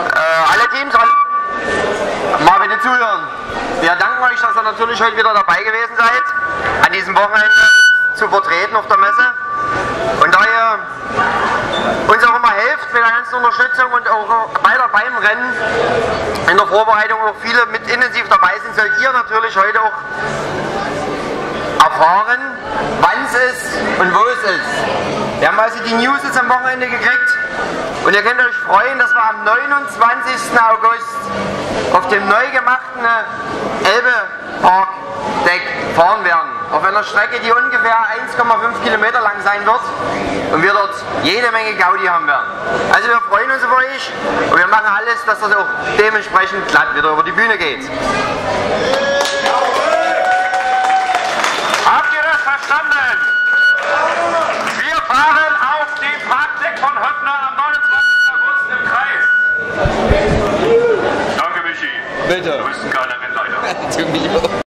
Alle Teams, mal bitte zuhören. Wir danken euch, dass ihr natürlich heute wieder dabei gewesen seid, an diesem Wochenende zu vertreten auf der Messe. Und da ihr uns auch immer helft mit der ganzen Unterstützung und auch beim Rennen in der Vorbereitung auch viele mit intensiv dabei sind, sollt ihr natürlich heute auch erfahren, wann es ist und wo es ist. Wir haben also die News jetzt am Wochenende gekriegt und ihr könnt euch freuen, dass wir am 29. August auf dem neu gemachten Elbe-Park-Deck fahren werden. Auf einer Strecke, die ungefähr 1,5 Kilometer lang sein wird und wir dort jede Menge Gaudi haben werden. Also wir freuen uns auf euch und wir machen alles, dass das auch dementsprechend glatt wieder über die Bühne geht. Habt ihr das verstanden? Wir fahren auf dem Parkdeck von Höppner am 29. August im Kreis. Danke, Michi. Bitte. Du bist ein geiler Rennleiter. Zu mir.